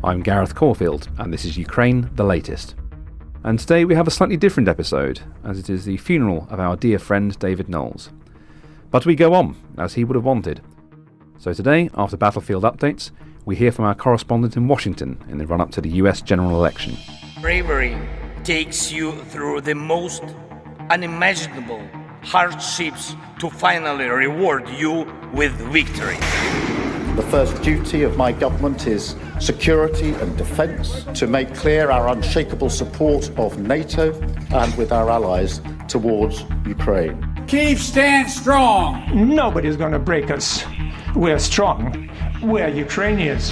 I'm Gareth Corfield, and this is Ukraine the Latest. And today we have a slightly different episode, as it is the funeral of our dear friend David Knowles. But we go on, as he would have wanted. So today, after battlefield updates, we hear from our correspondent in Washington in the run-up to the US general election. Bravery takes you through the most unimaginable hardships to finally reward you with victory. The first duty of my government is security and defence, to make clear our unshakable support of NATO and with our allies towards Ukraine. Kyiv stands strong. Nobody's going to break us. We're strong. We're Ukrainians.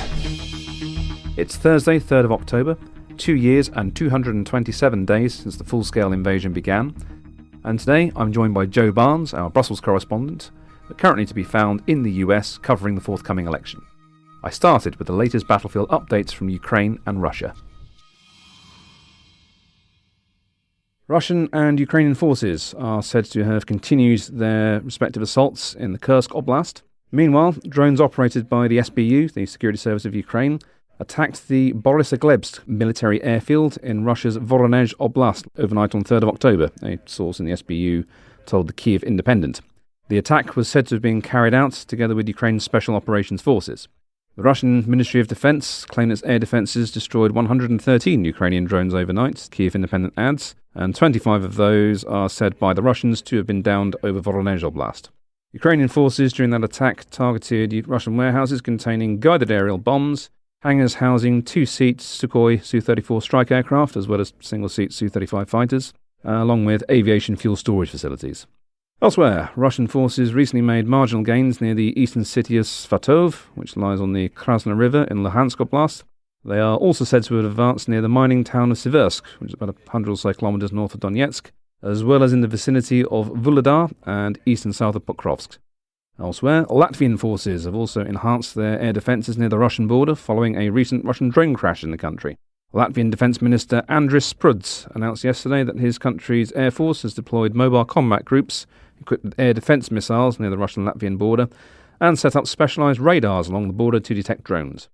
It's Thursday, 3rd of October, 2 years and 227 days since the full-scale invasion began. And today I'm joined by Joe Barnes, our Brussels correspondent, but currently to be found in the US covering the forthcoming election. I started with the latest battlefield updates from Ukraine and Russia. Russian and Ukrainian forces are said to have continued their respective assaults in the Kursk Oblast. Meanwhile, drones operated by the SBU, the Security Service of Ukraine, attacked the Borisogledsk military airfield in Russia's Voronezh Oblast overnight on 3rd of October, a source in the SBU told the Kyiv Independent. The attack was said to have been carried out together with Ukraine's Special Operations Forces. The Russian Ministry of Defense claimed its air defenses destroyed 113 Ukrainian drones overnight, Kyiv Independent adds, and 25 of those are said by the Russians to have been downed over Voronezh Oblast. Ukrainian forces during that attack targeted Russian warehouses containing guided aerial bombs, hangars housing two-seat Sukhoi Su-34 strike aircraft as well as single-seat Su-35 fighters, along with aviation fuel storage facilities. Elsewhere, Russian forces recently made marginal gains near the eastern city of Svatov, which lies on the Krasna River in Luhansk Oblast. They are also said to have advanced near the mining town of Siversk, which is about 100 or so kilometres north of Donetsk, as well as in the vicinity of Vuhledar and east and south of Pokrovsk. Elsewhere, Latvian forces have also enhanced their air defences near the Russian border following a recent Russian drone crash in the country. Latvian Defence Minister Andris Spruds announced yesterday that his country's air force has deployed mobile combat groups equipped with air defence missiles near the Russian-Latvian border and set up specialised radars along the border to detect drones.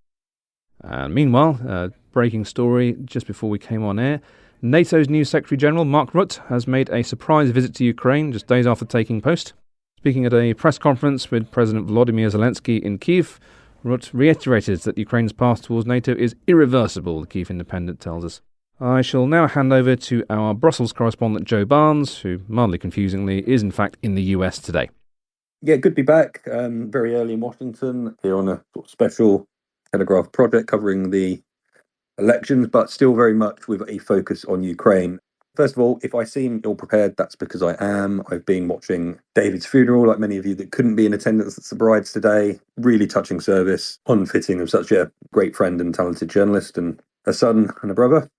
And meanwhile, breaking story just before we came on air, NATO's new Secretary-General Mark Rutte has made a surprise visit to Ukraine just days after taking post. Speaking at a press conference with President Volodymyr Zelensky in Kyiv, Rutte reiterated that Ukraine's path towards NATO is irreversible, the Kyiv Independent tells us. I shall now hand over to our Brussels correspondent Joe Barnes, who, mildly confusingly, is in fact in the US today. Yeah, good to be back. Very early in Washington, here on a sort of special Telegraph project covering the elections, but still very much with a focus on Ukraine. First of all, if I seem ill-prepared, that's because I am. I've been watching David's funeral, like many of you that couldn't be in attendance at the bride's today. Really touching service, unfitting of such a great friend and talented journalist and a son and a brother.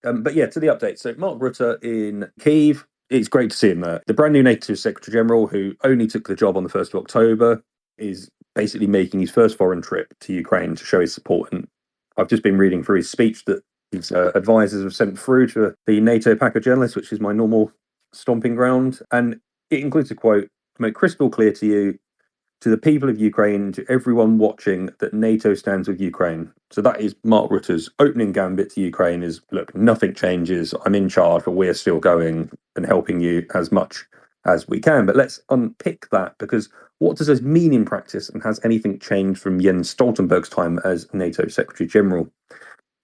But yeah, to the update. So Mark Rutte in Kyiv, it's great to see him there. The brand new NATO Secretary-General, who only took the job on the 1st of October, is basically making his first foreign trip to Ukraine to show his support. And I've just been reading through his speech that his advisors have sent through to the NATO pack of journalists, which is my normal stomping ground. And it includes a quote, "To make crystal clear to you, to the people of Ukraine, to everyone watching, that NATO stands with Ukraine." So that is Mark Rutte's opening gambit to Ukraine is, look, nothing changes. I'm in charge, but we're still going and helping you as much as we can. But let's unpick that, because what does this mean in practice, and has anything changed from Jens Stoltenberg's time as NATO Secretary General?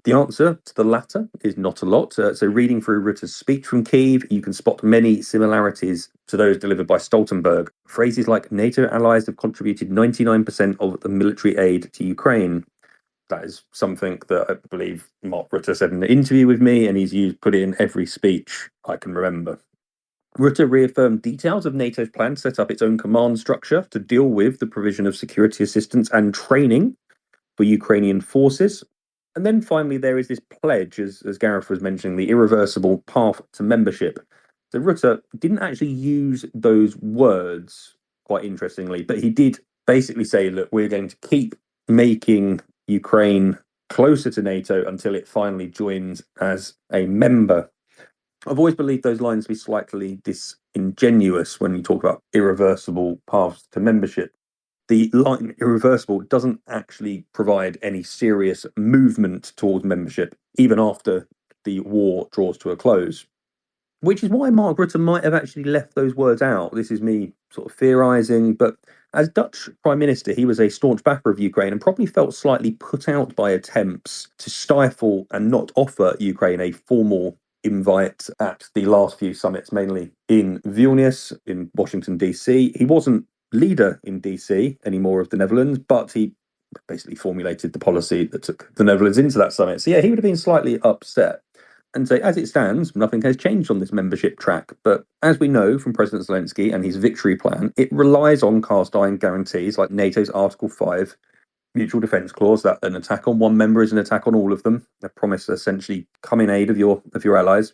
The answer to the latter is not a lot. So reading through Rutte's speech from Kyiv, you can spot many similarities to those delivered by Stoltenberg. Phrases like NATO allies have contributed 99% of the military aid to Ukraine. That is something that I believe Mark Rutte said in an interview with me, and he's put it in every speech I can remember. Rutte reaffirmed details of NATO's plan to set up its own command structure to deal with the provision of security assistance and training for Ukrainian forces. And then finally, there is this pledge, as Gareth was mentioning, the irreversible path to membership. So Rutte didn't actually use those words, quite interestingly, but he did basically say, look, we're going to keep making Ukraine closer to NATO until it finally joins as a member. I've always believed those lines to be slightly disingenuous when you talk about irreversible paths to membership. the line irreversible doesn't actually provide any serious movement towards membership, even after the war draws to a close. Which is why Mark Rutte might have actually left those words out. This is me sort of theorising, but as Dutch Prime Minister, he was a staunch backer of Ukraine and probably felt slightly put out by attempts to stifle and not offer Ukraine a formal invite at the last few summits, mainly in Vilnius, in Washington, DC. He wasn't leader in DC anymore of the Netherlands, but he basically formulated the policy that took the Netherlands into that summit. So yeah, he would have been slightly upset. And so, as it stands, nothing has changed on this membership track. But as we know from President Zelensky and his victory plan, it relies on cast iron guarantees like NATO's Article 5 mutual defence clause, that an attack on one member is an attack on all of them. A promise to essentially come in aid of your allies.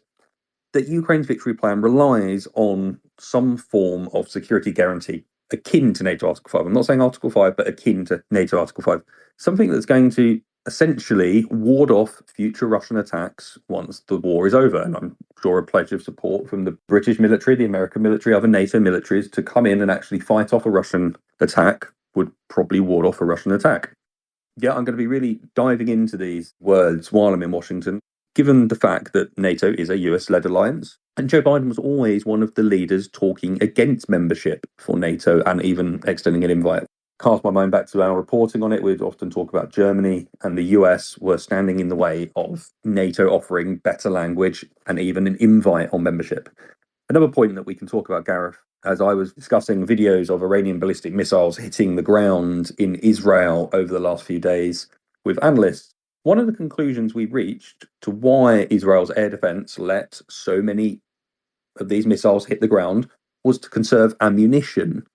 That Ukraine's victory plan relies on some form of security guarantee akin to NATO Article 5. I'm not saying Article 5, but akin to NATO Article 5. Something that's going to essentially ward off future Russian attacks once the war is over. And I'm sure a pledge of support from the British military, the American military, other NATO militaries to come in and actually fight off a Russian attack would probably ward off a Russian attack. Yeah, I'm going to be really diving into these words while I'm in Washington, given the fact that NATO is a US-led alliance. And Joe Biden was always one of the leaders talking against membership for NATO and even extending an invite. Cast my mind back to our reporting on it, we'd often talk about Germany and the US were standing in the way of NATO offering better language and even an invite on membership. Another point that we can talk about, Gareth, as I was discussing videos of Iranian ballistic missiles hitting the ground in Israel over the last few days with analysts, one of the conclusions we reached to why Israel's air defense let so many of these missiles hit the ground was to conserve ammunition.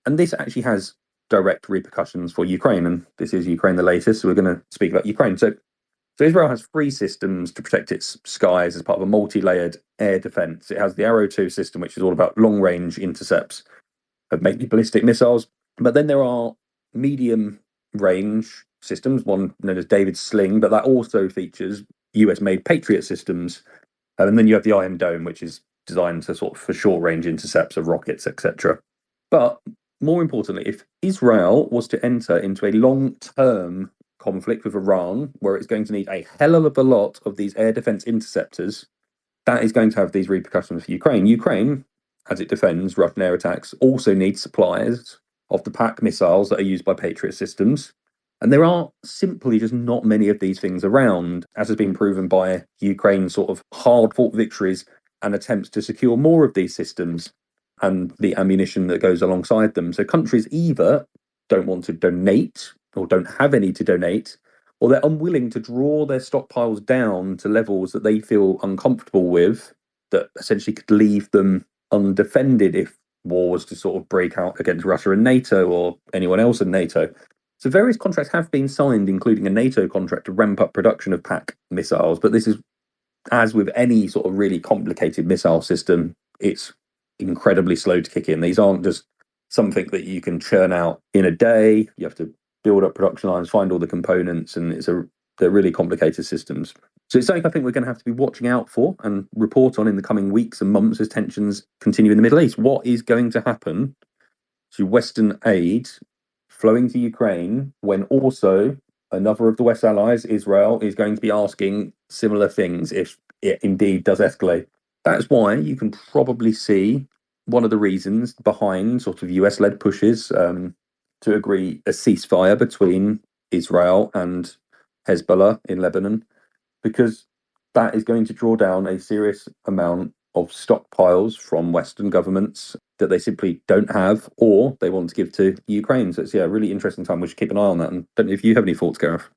And this actually has direct repercussions for Ukraine, and this is Ukraine the latest, so we're going to speak about Ukraine. So Israel has 3 systems to protect its skies as part of a multi-layered air defense. It has the Arrow 2 system, which is all about long-range intercepts of mainly ballistic missiles, but then there are medium-range systems, one known as David Sling, but that also features US-made Patriot systems, and then you have the Iron Dome, which is designed to sort of for short-range intercepts of rockets, etc. But more importantly, if Israel was to enter into a long-term conflict with Iran, where it's going to need a hell of a lot of these air defense interceptors, that is going to have these repercussions for Ukraine. Ukraine, as it defends Russian air attacks, also needs supplies of the PAC missiles that are used by Patriot systems. And there are simply just not many of these things around, as has been proven by Ukraine's sort of hard-fought victories and attempts to secure more of these systems and the ammunition that goes alongside them. So countries either don't want to donate or don't have any to donate, or they're unwilling to draw their stockpiles down to levels that they feel uncomfortable with, that essentially could leave them undefended if war was to sort of break out against Russia and NATO or anyone else in NATO. So various contracts have been signed, including a NATO contract to ramp up production of PAC missiles. But this is, as with any sort of really complicated missile system, it's incredibly slow to kick in. These aren't just something that you can churn out in a day. You have to build up production lines, find all the components, and they're really complicated systems. So it's something I think we're going to have to be watching out for and report on in the coming weeks and months as tensions continue in the Middle East. What is going to happen to Western aid flowing to Ukraine when also another of the West allies, Israel, is going to be asking similar things if it indeed does escalate? That's why you can probably see one of the reasons behind sort of US-led pushes to agree a ceasefire between Israel and Hezbollah in Lebanon, because that is going to draw down a serious amount of stockpiles from Western governments that they simply don't have or they want to give to Ukraine. So it's a really interesting time. We should keep an eye on that. And don't know if you have any thoughts, Gareth.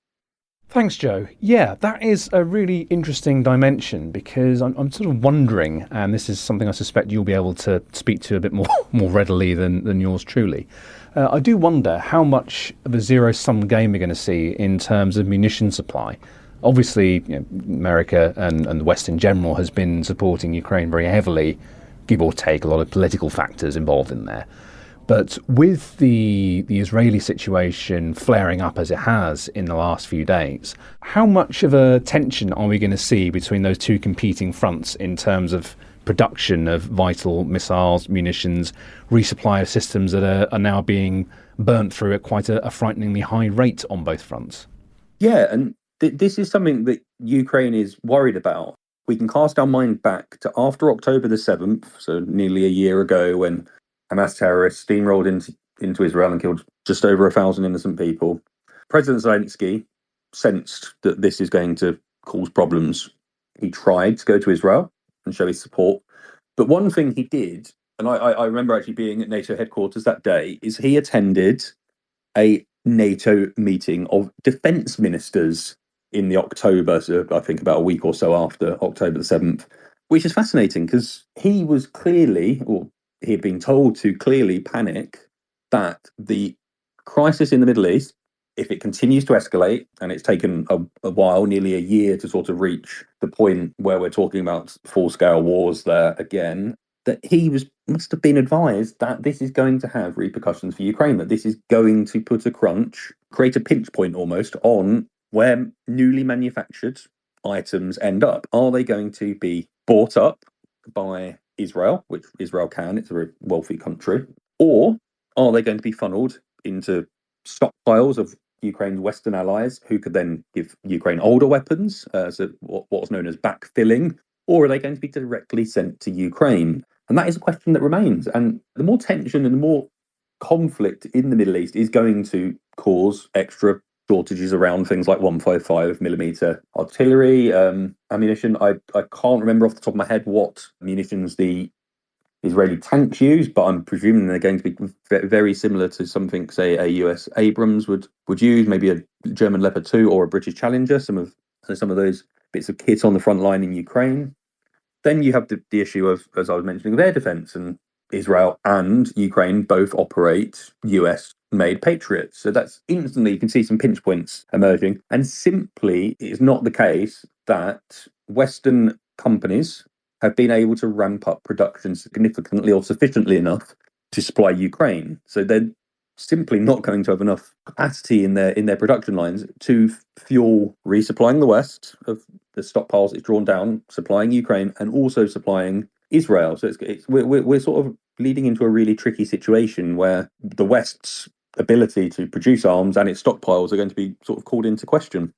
Thanks, Joe. Yeah, that is a really interesting dimension, because I'm sort of wondering, and this is something I suspect you'll be able to speak to a bit more readily than yours truly. I do wonder how much of a zero-sum game we're going to see in terms of munition supply. Obviously, America and the West in general has been supporting Ukraine very heavily, give or take a lot of political factors involved in there. But with the Israeli situation flaring up as it has in the last few days, how much of a tension are we going to see between those two competing fronts in terms of production of vital missiles, munitions, resupply of systems that are now being burnt through at quite a frighteningly high rate on both fronts. Yeah, and this is something that Ukraine is worried about. We can cast our mind back to after October the 7th, so nearly a year ago, when Hamas terrorists steamrolled into Israel and killed just over 1,000 innocent people. President Zelensky sensed that this is going to cause problems. He tried to go to Israel and show his support. But one thing he did, and I remember actually being at NATO headquarters that day, is he attended a NATO meeting of defence ministers in the October, so I think about a week or so after October the 7th, which is fascinating because he was clearly, or he had been told to clearly panic that the crisis in the Middle East, if it continues to escalate, and it's taken a while, nearly a year to sort of reach the point where we're talking about full-scale wars there again, that he must have been advised that this is going to have repercussions for Ukraine, that this is going to put a crunch, create a pinch point almost on where newly manufactured items end up. Are they going to be bought up by Israel, which Israel can, it's a very wealthy country, or are they going to be funneled into stockpiles of Ukraine's Western allies who could then give Ukraine older weapons, so what's known as backfilling, or are they going to be directly sent to Ukraine? And that is a question that remains. And the more tension and the more conflict in the Middle East is going to cause extra shortages around things like 155mm artillery, ammunition. I can't remember off the top of my head what munitions the Israeli tanks use, but I'm presuming they're going to be very similar to something, say, a US Abrams would use, maybe a German Leopard 2 or a British Challenger, some of those bits of kit on the front line in Ukraine. Then you have the issue of, as I was mentioning, of air defense, and Israel and Ukraine both operate US-made Patriots. So that's instantly, you can see some pinch points emerging. And simply, it's not the case that Western companies have been able to ramp up production significantly or sufficiently enough to supply Ukraine. So they're simply not going to have enough capacity in their production lines to fuel resupplying the West of the stockpiles it's drawn down, supplying Ukraine, and also supplying Israel. So we're sort of leading into a really tricky situation where the West's ability to produce arms and its stockpiles are going to be sort of called into question.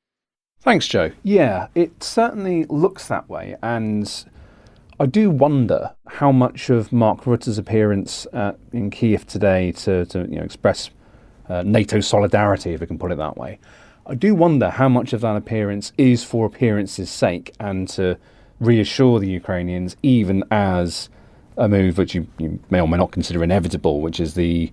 Thanks, Joe. Yeah, it certainly looks that way, and I do wonder how much of Mark Rutte's appearance in Kiev today to express NATO solidarity, if we can put it that way, I do wonder how much of that appearance is for appearance's sake and to reassure the Ukrainians, even as a move which you may or may not consider inevitable, which is the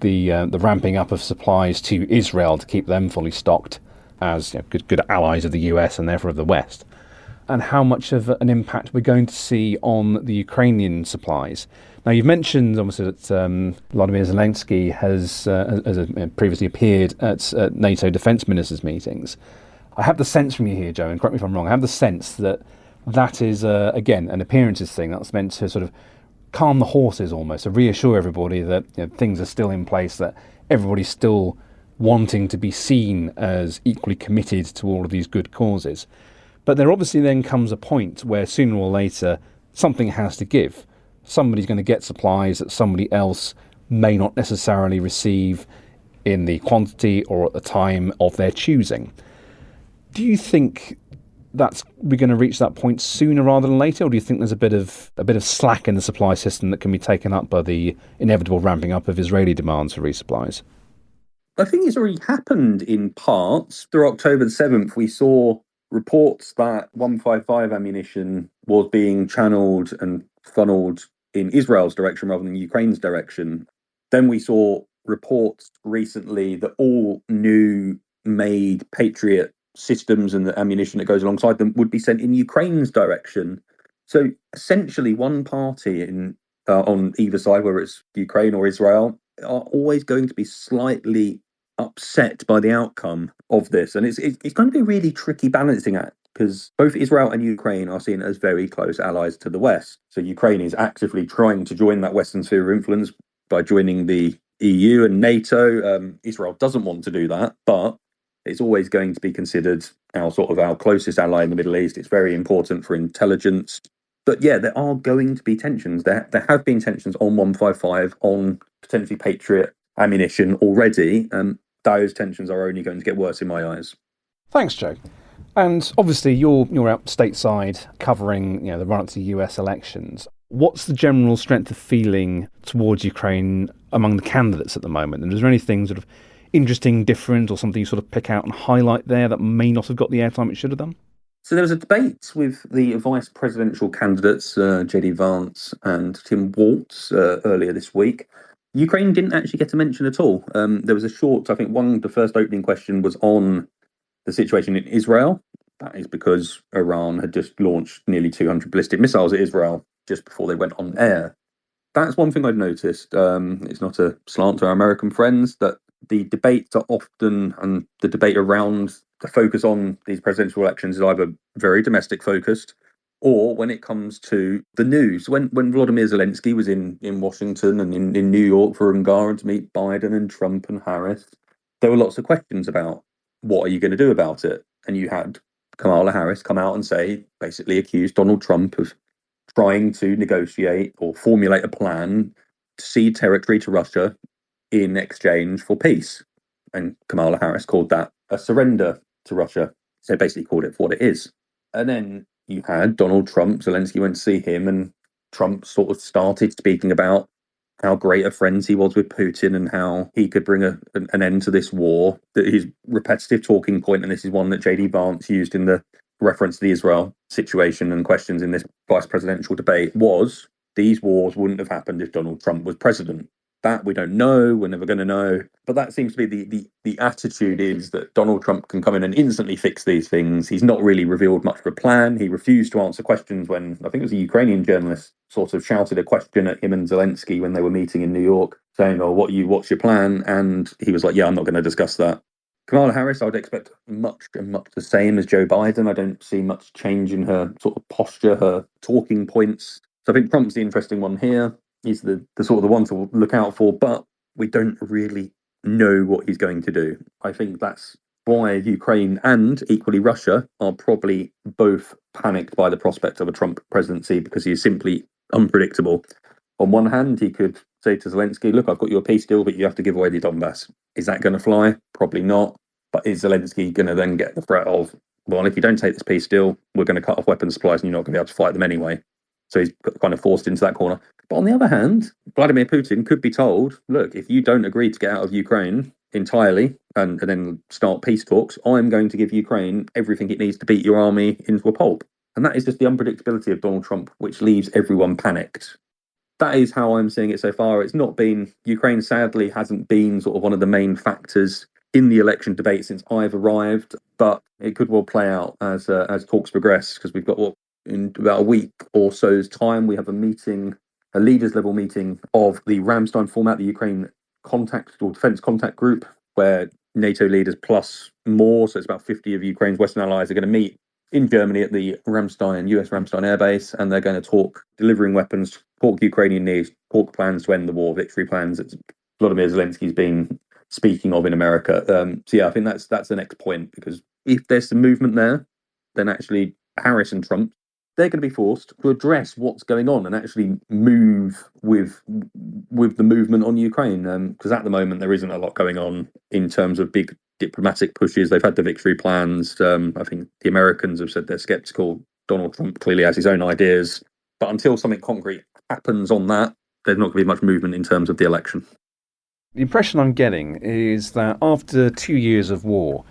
ramping up of supplies to Israel to keep them fully stocked as good allies of the US and therefore of the West, and how much of an impact we're going to see on the Ukrainian supplies. Now, you've mentioned, obviously, that Volodymyr Zelensky has previously appeared at NATO defence ministers' meetings. I have the sense from you here, Joe, and correct me if I'm wrong, I have the sense that is, again, an appearances thing that's meant to sort of calm the horses almost, to reassure everybody that things are still in place, that everybody's still wanting to be seen as equally committed to all of these good causes. But there obviously then comes a point where sooner or later something has to give. Somebody's going to get supplies that somebody else may not necessarily receive in the quantity or at the time of their choosing. Do you think we're going to reach that point sooner rather than later, or do you think there's a bit of slack in the supply system that can be taken up by the inevitable ramping up of Israeli demands for resupplies? I think it's already happened in parts. Through October the 7th, we saw reports that 155 ammunition was being channeled and funneled in Israel's direction rather than Ukraine's direction. Then we saw reports recently that all new made Patriot systems and the ammunition that goes alongside them would be sent in Ukraine's direction. So essentially one party on either side, whether it's Ukraine or Israel, are always going to be slightly upset by the outcome of this. And it's going to be a really tricky balancing act, because both Israel and Ukraine are seen as very close allies to the West. So Ukraine is actively trying to join that Western sphere of influence by joining the EU and NATO. Israel doesn't want to do that, but it's always going to be considered our closest ally in the Middle East. It's very important for intelligence But yeah, there are going to be tensions. There have been tensions on 155, on potentially Patriot ammunition already. Those tensions are only going to get worse in my eyes. Thanks, Joe. And obviously, you're out stateside covering the run-up to the US elections. What's the general strength of feeling towards Ukraine among the candidates at the moment? And is there anything sort of interesting, different, or something you sort of pick out and highlight there that may not have got the airtime it should have done? So there was a debate with the vice presidential candidates, J.D. Vance and Tim Walz, earlier this week. Ukraine didn't actually get a mention at all. There was a short, I think the first opening question was on the situation in Israel. That is because Iran had just launched nearly 200 ballistic missiles at Israel just before they went on air. That's one thing I've noticed. It's not a slant to our American friends, that the debates are often, and the debate around the focus on these presidential elections is either very domestic focused, or when it comes to the news. When Volodymyr Zelensky was in Washington and in New York for Ungarn to meet Biden and Trump and Harris, there were lots of questions about what are you going to do about it? And you had Kamala Harris come out and say, basically accuse Donald Trump of trying to negotiate or formulate a plan to cede territory to Russia in exchange for peace. And Kamala Harris called that a surrender to Russia. So basically called it for what it is. And then you had Donald Trump, Zelensky went to see him, and Trump sort of started speaking about how great of friends he was with Putin and how he could bring an end to this war. His repetitive talking point, and this is one that J.D. Vance used in the reference to the Israel situation and questions in this vice presidential debate, was these wars wouldn't have happened if Donald Trump was president. That we don't know, we're never going to know. But that seems to be the attitude, is that Donald Trump can come in and instantly fix these things. He's not really revealed much of a plan. He refused to answer questions when, I think it was a Ukrainian journalist, sort of shouted a question at him and Zelensky when they were meeting in New York, saying, "Oh, what's your plan?" And he was like, "Yeah, I'm not going to discuss that." Kamala Harris, I would expect much the same as Joe Biden. I don't see much change in her sort of posture, her talking points. So I think Trump's the interesting one here. He's the sort of the one to look out for, but we don't really know what he's going to do. I think that's why Ukraine and equally Russia are probably both panicked by the prospect of a Trump presidency, because he is simply unpredictable. On one hand, he could say to Zelensky, "Look, I've got you a peace deal, but you have to give away the Donbass." Is that going to fly? Probably not. But is Zelensky going to then get the threat of, well, if you don't take this peace deal, we're going to cut off weapons supplies and you're not going to be able to fight them anyway? So he's kind of forced into that corner. But on the other hand, Vladimir Putin could be told, look, if you don't agree to get out of Ukraine entirely and then start peace talks, I'm going to give Ukraine everything it needs to beat your army into a pulp. And that is just the unpredictability of Donald Trump, which leaves everyone panicked. That is how I'm seeing it so far. It's not been, Ukraine sadly hasn't been sort of one of the main factors in the election debate since I've arrived, but it could well play out as talks progress, because we've got, in about a week or so's time, we have a leaders level meeting of the Ramstein format, the Ukraine contact or defence contact group, where NATO leaders plus more, so it's about 50 of Ukraine's Western allies, are going to meet in Germany at the US Ramstein Air Base, and they're going to talk delivering weapons, talk Ukrainian needs, talk plans to end the war, victory plans that Volodymyr Zelensky's been speaking of in America. So yeah, I think that's the next point, because if there's some movement there, then actually Harris and Trump, they're going to be forced to address what's going on and actually move with the movement on Ukraine. Because at the moment there isn't a lot going on in terms of big diplomatic pushes. They've had the victory plans. I think the Americans have said they're skeptical. Donald Trump clearly has his own ideas. But until something concrete happens on that, there's not going to be much movement in terms of the election. The impression I'm getting is that after 2 years of war,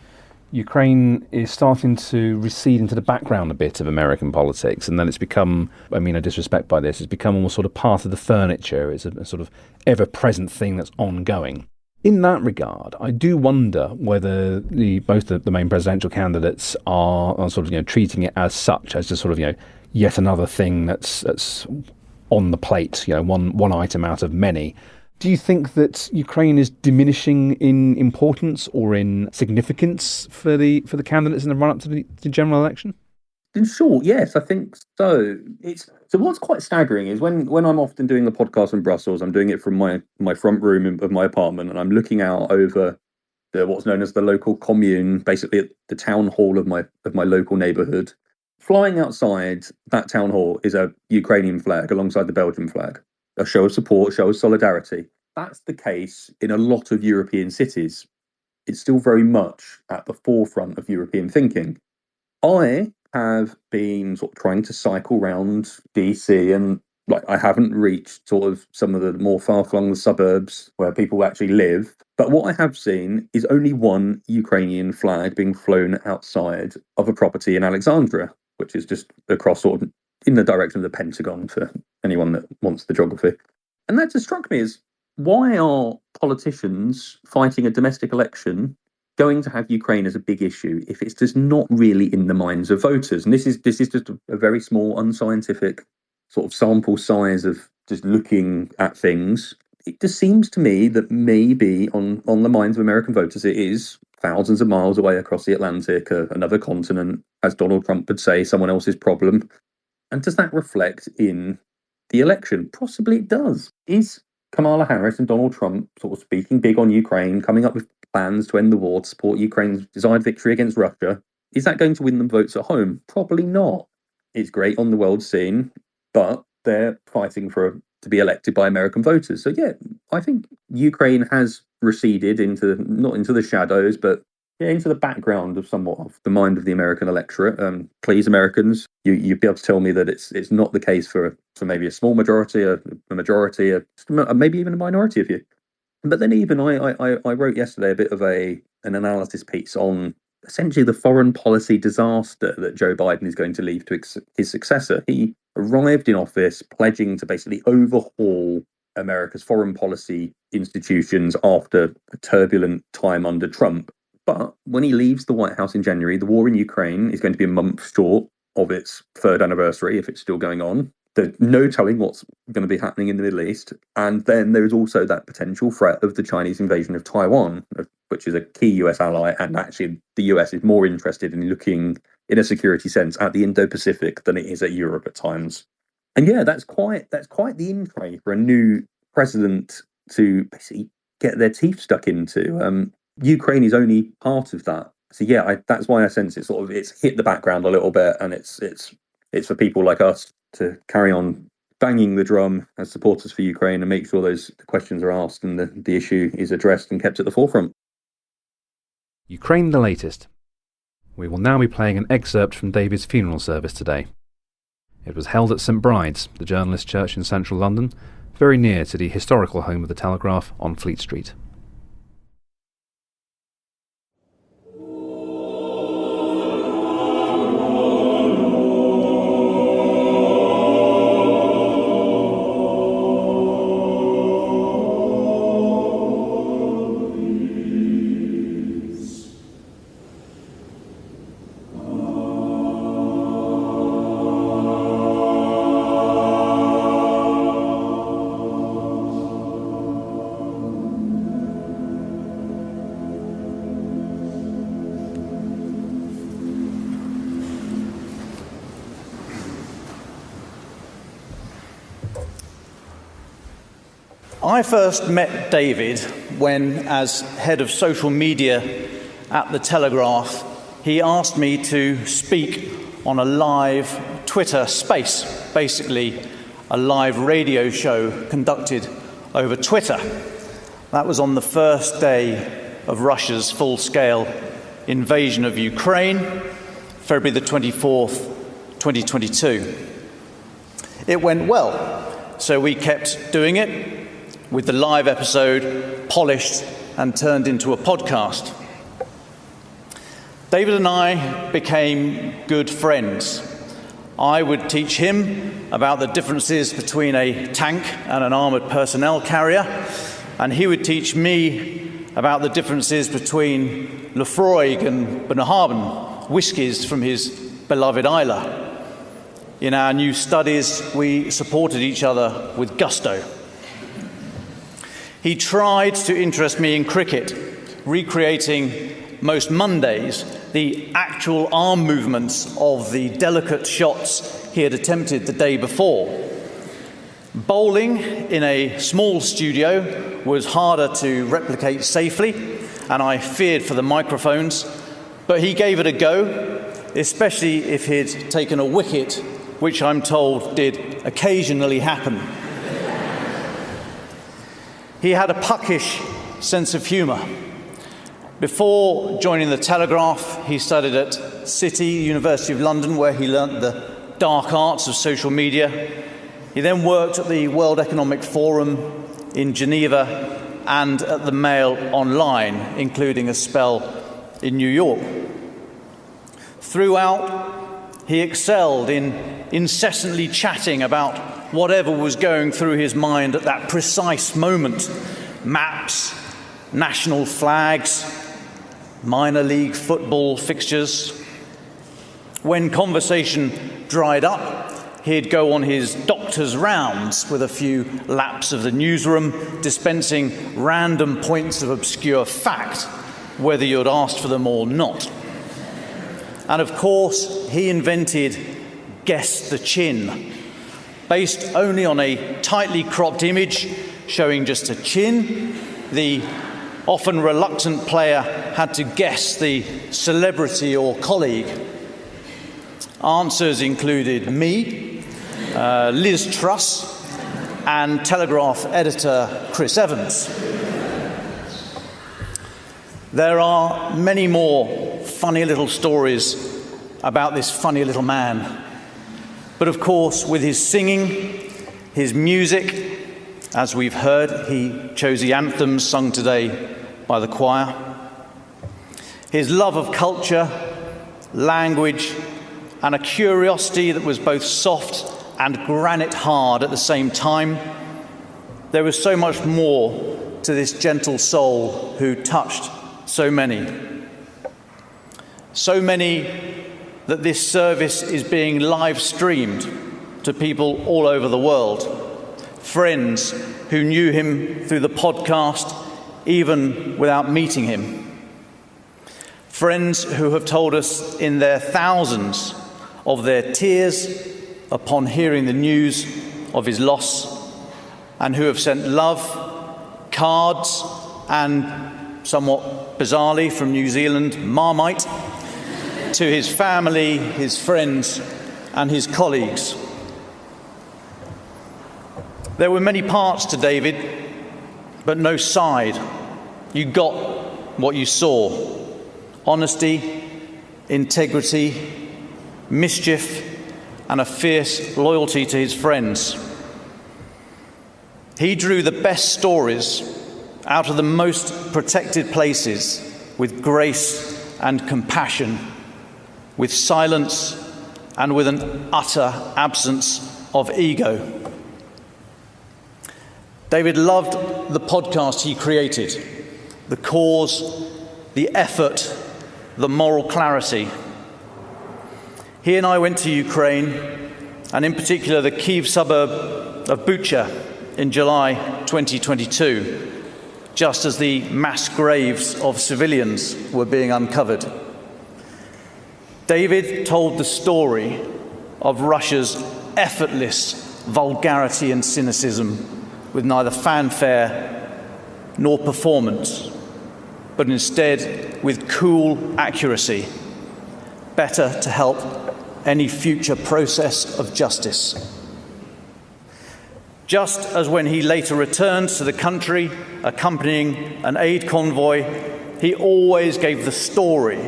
Ukraine is starting to recede into the background a bit of American politics, and then it's become, I mean no disrespect by this, it's become almost sort of part of the furniture. It's a sort of ever-present thing that's ongoing. In that regard, I do wonder whether both the main presidential candidates are sort of treating it as such, as just sort of yet another thing that's on the plate, one item out of many. Do you think that Ukraine is diminishing in importance or in significance for the candidates in the run-up to the general election? In short, yes, I think so. So what's quite staggering is when I'm often doing the podcast in Brussels, I'm doing it from my front room of my apartment, and I'm looking out over what's known as the local commune, basically at the town hall of my local neighbourhood. flying outside that town hall is a Ukrainian flag alongside the Belgian flag, a show of support, show of solidarity. That's the case in a lot of European cities. It's still very much at the forefront of European thinking. I have been sort of trying to cycle around DC, and I haven't reached sort of some of the more far-flung suburbs where people actually live. But what I have seen is only one Ukrainian flag being flown outside of a property in Alexandria, which is just across sort of in the direction of the Pentagon for anyone that wants the geography. And that just struck me as, why are politicians fighting a domestic election going to have Ukraine as a big issue if it's just not really in the minds of voters? And this is just a very small, unscientific sort of sample size of just looking at things. It just seems to me that maybe on the minds of American voters, it is thousands of miles away across the Atlantic, another continent, as Donald Trump would say, someone else's problem. And does that reflect in the election? Possibly it does. Is Kamala Harris and Donald Trump sort of speaking big on Ukraine, coming up with plans to end the war, to support Ukraine's desired victory against Russia? Is that going to win them votes at home? Probably not. It's great on the world scene, but they're fighting to be elected by American voters. So yeah, I think Ukraine has receded not into the shadows, but into the background of somewhat of the mind of the American electorate. Please, Americans, you'd be able to tell me that it's not the case for maybe a small majority, a majority, maybe even a minority of you. But then even I wrote yesterday a bit of an analysis piece on essentially the foreign policy disaster that Joe Biden is going to leave to his successor. He arrived in office pledging to basically overhaul America's foreign policy institutions after a turbulent time under Trump. But when he leaves the White House in January, the war in Ukraine is going to be a month short of its third anniversary, if it's still going on. There's no telling what's going to be happening in the Middle East. And then there is also that potential threat of the Chinese invasion of Taiwan, which is a key US ally. And actually, the US is more interested in looking, in a security sense, at the Indo-Pacific than it is at Europe at times. And yeah, that's quite the in tray for a new president to basically get their teeth stuck into. Ukraine is only part of that. So yeah, that's why I sense it's hit the background a little bit, and it's for people like us to carry on banging the drum as supporters for Ukraine and make sure those questions are asked and the issue is addressed and kept at the forefront. Ukraine the latest. We will now be playing an excerpt from David's funeral service today. It was held at St Bride's, the journalist church in central London, very near to the historical home of the Telegraph on Fleet Street. I first met David when, as head of social media at the Telegraph, he asked me to speak on a live Twitter space, basically a live radio show conducted over Twitter. That was on the first day of Russia's full-scale invasion of Ukraine, February the 24th, 2022. It went well, so we kept doing it, with the live episode polished and turned into a podcast. David and I became good friends. I would teach him about the differences between a tank and an armoured personnel carrier, and he would teach me about the differences between Lefroy and Bunnahabhain, whiskies from his beloved Islay. In our new studies, we supported each other with gusto. He tried to interest me in cricket, recreating most Mondays the actual arm movements of the delicate shots he had attempted the day before. Bowling in a small studio was harder to replicate safely, and I feared for the microphones, but he gave it a go, especially if he'd taken a wicket, which I'm told did occasionally happen. He had a puckish sense of humour. Before joining the Telegraph, he studied at City, University of London, where he learnt the dark arts of social media. He then worked at the World Economic Forum in Geneva and at the Mail Online, including a spell in New York. Throughout, he excelled in incessantly chatting about whatever was going through his mind at that precise moment. Maps, national flags, minor league football fixtures. When conversation dried up, he'd go on his doctor's rounds with a few laps of the newsroom, dispensing random points of obscure fact, whether you'd asked for them or not. And of course, he invented Guess the Chin, based only on a tightly cropped image showing just a chin. The often reluctant player had to guess the celebrity or colleague. Answers included me, Liz Truss, and Telegraph editor Chris Evans. There are many more funny little stories about this funny little man. But of course, with his singing, his music, as we've heard, he chose the anthems sung today by the choir. His love of culture, language, and a curiosity that was both soft and granite hard at the same time. There was so much more to this gentle soul who touched so many. So many that this service is being live streamed to people all over the world. Friends who knew him through the podcast, even without meeting him. Friends who have told us in their thousands of their tears upon hearing the news of his loss, and who have sent love, cards, and somewhat bizarrely from New Zealand, Marmite, to his family, his friends, and his colleagues. There were many parts to David, but no side. You got what you saw. Honesty, integrity, mischief, and a fierce loyalty to his friends. He drew the best stories out of the most protected places with grace and compassion, with silence and with an utter absence of ego. David loved the podcast he created, the cause, the effort, the moral clarity. He and I went to Ukraine, and in particular the Kyiv suburb of Bucha in July 2022, just as the mass graves of civilians were being uncovered. David told the story of Russia's effortless vulgarity and cynicism with neither fanfare nor performance, but instead with cool accuracy, better to help any future process of justice. Just as when he later returned to the country accompanying an aid convoy, he always gave the story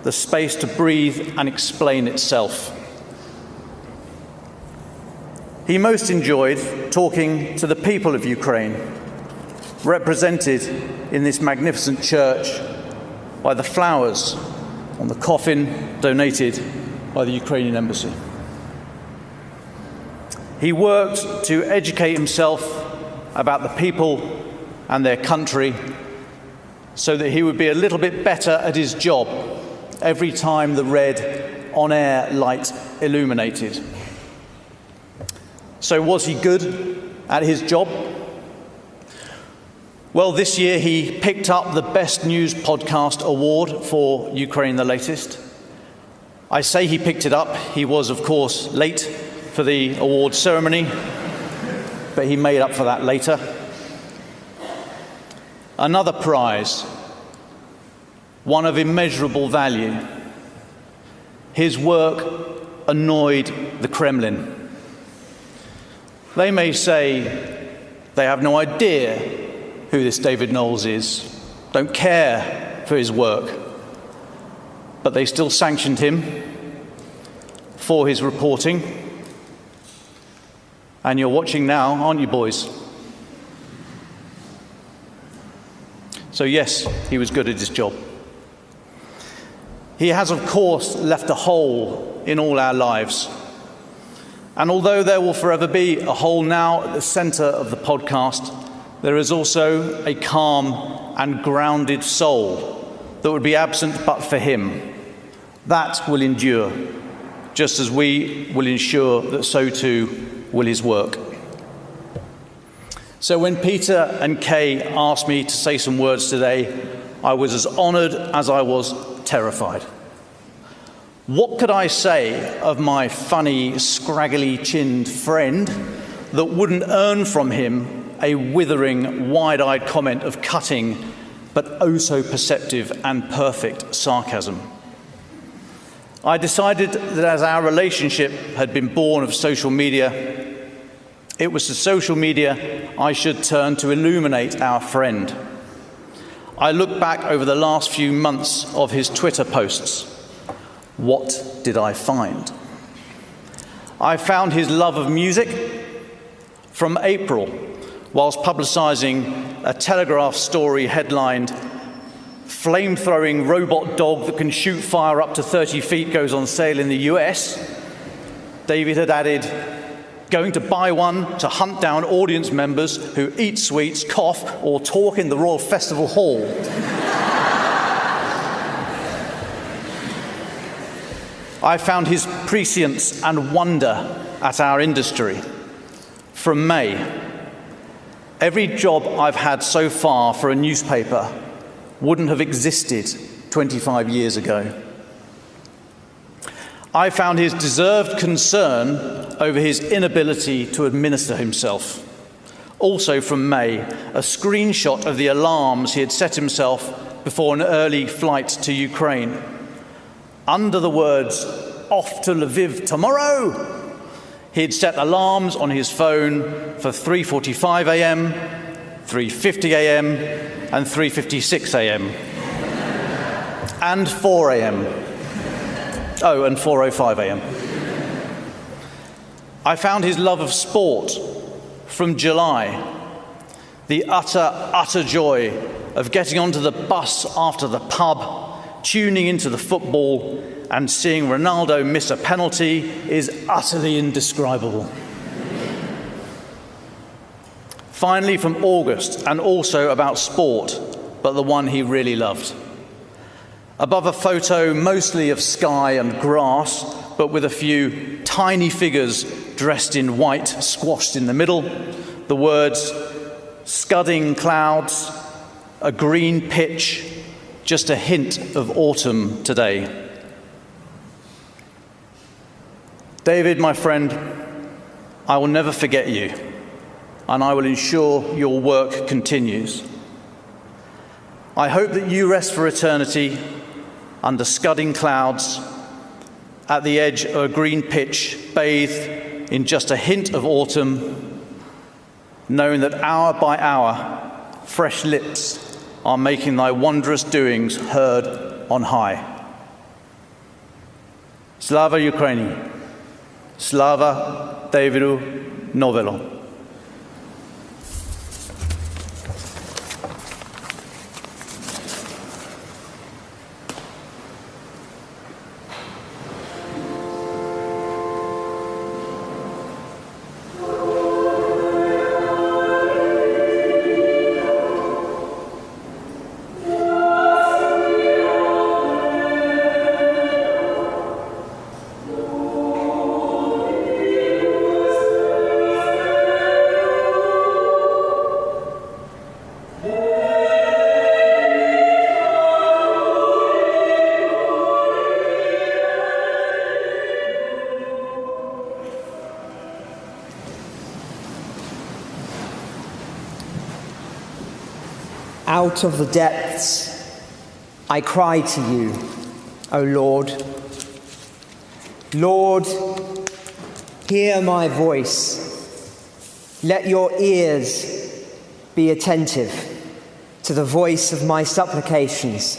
the space to breathe and explain itself. He most enjoyed talking to the people of Ukraine, represented in this magnificent church by the flowers on the coffin donated by the Ukrainian embassy. He worked to educate himself about the people and their country so that he would be a little bit better at his job every time the red on-air light illuminated. So was he good at his job? Well, this year he picked up the Best News Podcast Award for Ukraine the Latest. I say he picked it up. He was, of course, late for the award ceremony, but he made up for that later. Another prize, one of immeasurable value, His work annoyed the Kremlin. They may say they have no idea who this David Knowles is, don't care for his work, but they still sanctioned him for his reporting. And you're watching now, aren't you, boys? So yes, he was good at his job. He has, of course, left a hole in all our lives. And although there will forever be a hole now at the centre of the podcast, there is also a calm and grounded soul that would be absent but for him. That will endure, just as we will ensure that so too will his work. So when Peter and Kay asked me to say some words today, I was as honoured as I was terrified. What could I say of my funny, scraggly-chinned friend that wouldn't earn from him a withering, wide-eyed comment of cutting, but oh so perceptive and perfect sarcasm? I decided that as our relationship had been born of social media, it was to social media I should turn to illuminate our friend. I look back over the last few months of his Twitter posts. What did I find? I found his love of music from April, whilst publicising a Telegraph story headlined, "Flamethrowing robot dog that can shoot fire up to 30 feet goes on sale in the US." David had added, "Going to buy one to hunt down audience members who eat sweets, cough, or talk in the Royal Festival Hall." I found his prescience and wonder at our industry from May. Every job I've had so far for a newspaper wouldn't have existed 25 years ago. I found his deserved concern over his inability to administer himself. Also from May, a screenshot of the alarms he had set himself before an early flight to Ukraine. Under the words, "Off to Lviv tomorrow," he had set alarms on his phone for 3:45 a.m., 3:50 a.m. and 3:56 a.m. and 4 a.m. Oh, and 4:05 a.m. I found his love of sport from July. The utter joy of getting onto the bus after the pub, tuning into the football and seeing Ronaldo miss a penalty is utterly indescribable. Finally, from August, and also about sport, but the one he really loved. Above a photo mostly of sky and grass, but with a few tiny figures dressed in white squashed in the middle, the words, "Scudding clouds, a green pitch, just a hint of autumn today." David, my friend, I will never forget you, and I will ensure your work continues. I hope that you rest for eternity under scudding clouds, at the edge of a green pitch, bathed in just a hint of autumn, knowing that hour by hour, fresh lips are making thy wondrous doings heard on high. Slava Ukraini! Slava Davidu Knowles. Out of the depths, I cry to you, O Lord. Lord, hear my voice. Let your ears be attentive to the voice of my supplications.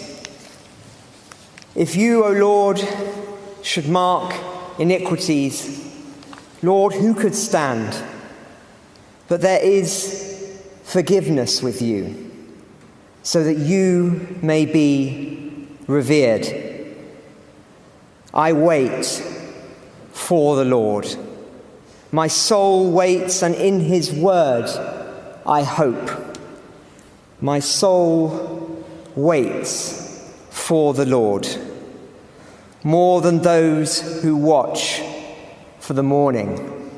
If you, O Lord, should mark iniquities, Lord, who could stand? But there is forgiveness with you, so that you may be revered. I wait for the Lord. My soul waits, and in his word I hope. My soul waits for the Lord, more than those who watch for the morning,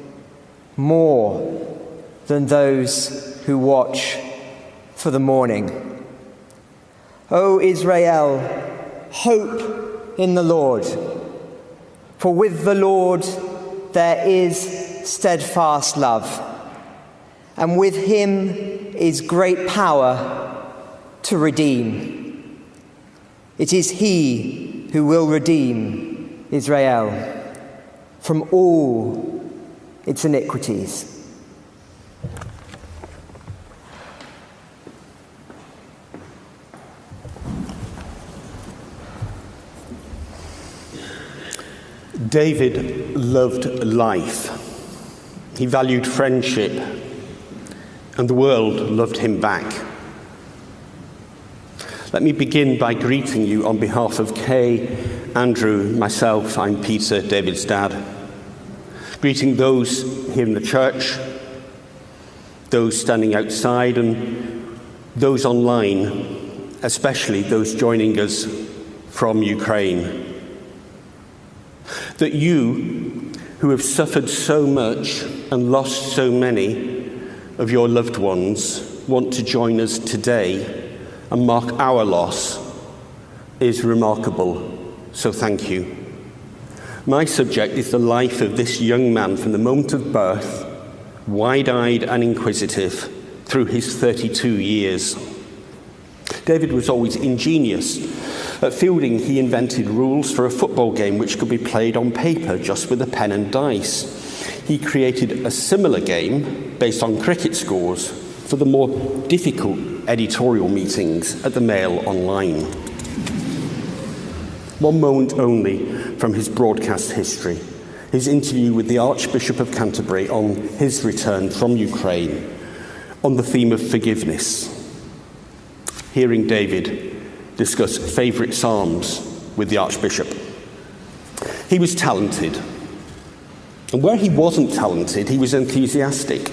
more than those who watch for the morning. O Israel, hope in the Lord, for with the Lord there is steadfast love, and with him is great power to redeem. It is he who will redeem Israel from all its iniquities. David loved life. He valued friendship, and the world loved him back. Let me begin by greeting you on behalf of Kay, Andrew, myself. I'm Peter, David's dad. Greeting those here in the church, those standing outside, and those online, especially those joining us from Ukraine. That you, who have suffered so much and lost so many of your loved ones, want to join us today and mark our loss is remarkable, so thank you. My subject is the life of this young man from the moment of birth, wide-eyed and inquisitive, through his 32 years. David was always ingenious. At fielding, he invented rules for a football game which could be played on paper just with a pen and dice. He created a similar game based on cricket scores for the more difficult editorial meetings at the Mail Online. One moment only from his broadcast history, his interview with the Archbishop of Canterbury on his return from Ukraine on the theme of forgiveness. Hearing David discuss favourite psalms with the Archbishop. He was talented, and where he wasn't talented, he was enthusiastic.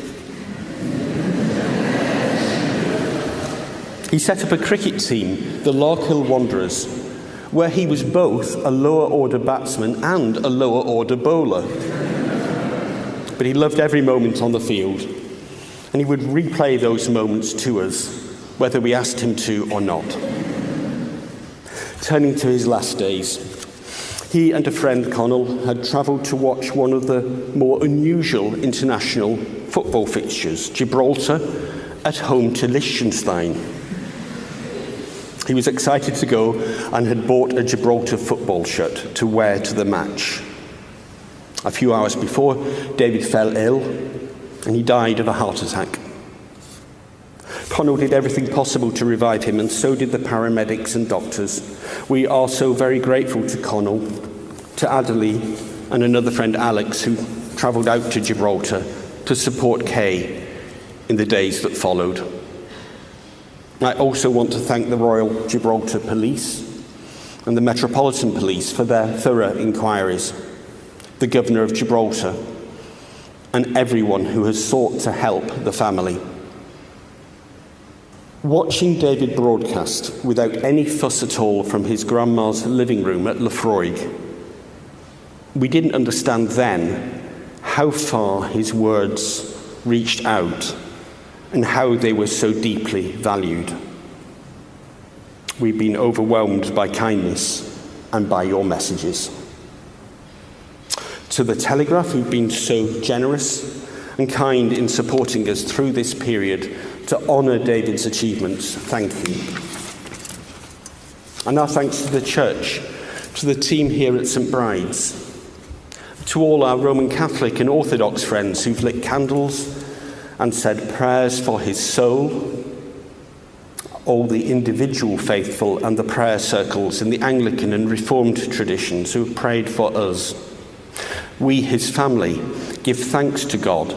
He set up a cricket team, the Larkhill Wanderers, where he was both a lower order batsman and a lower order bowler. But he loved every moment on the field, and he would replay those moments to us, whether we asked him to or not. Turning to his last days, he and a friend, Connell, had travelled to watch one of the more unusual international football fixtures, Gibraltar, at home to Liechtenstein. He was excited to go and had bought a Gibraltar football shirt to wear to the match. A few hours before, David fell ill and he died of a heart attack. Connell did everything possible to revive him, and so did the paramedics and doctors. We are so very grateful to Connell, to Adelie, and another friend, Alex, who travelled out to Gibraltar to support Kay in the days that followed. I also want to thank the Royal Gibraltar Police and the Metropolitan Police for their thorough inquiries, the Governor of Gibraltar, and everyone who has sought to help the family. Watching David broadcast without any fuss at all from his grandma's living room at Lefroy, we didn't understand then how far his words reached out and how they were so deeply valued. We've been overwhelmed by kindness and by your messages. To the Telegraph, who've been so generous and kind in supporting us through this period to honour David's achievements, thank you. And our thanks to the church, to the team here at St Bride's, To all our Roman Catholic and Orthodox friends who've lit candles and said prayers for his soul, all the individual faithful and the prayer circles in the Anglican and Reformed traditions who have prayed for us. We, his family, give thanks to God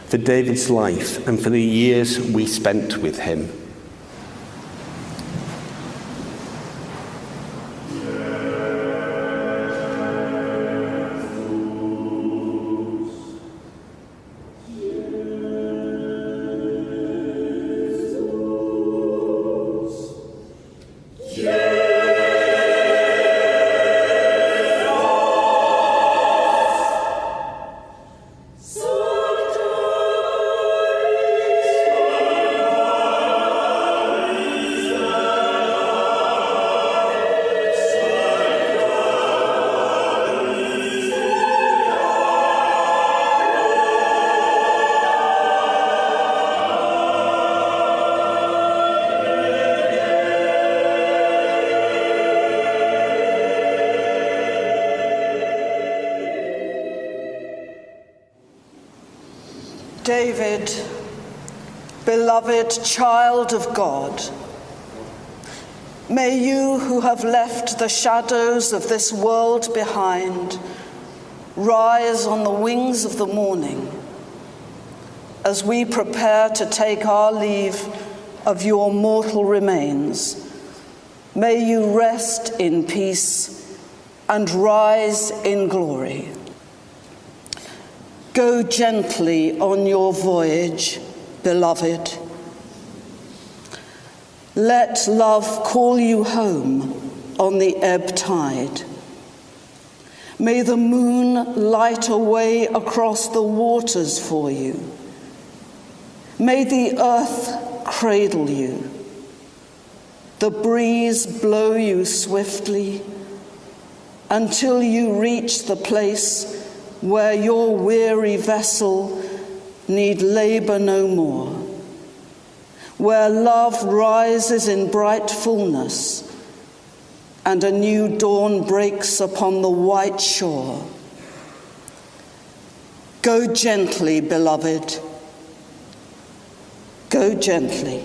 for David's life and for the years we spent with him. David, beloved child of God, may you who have left the shadows of this world behind rise on the wings of the morning as we prepare to take our leave of your mortal remains. May you rest in peace and rise in glory. Go gently on your voyage, beloved. Let love call you home on the ebb tide. May the moon light a way across the waters for you. May the earth cradle you, the breeze blow you swiftly until you reach the place where your weary vessel need labor no more, where love rises in bright fullness and a new dawn breaks upon the white shore. Go gently, beloved. Go gently.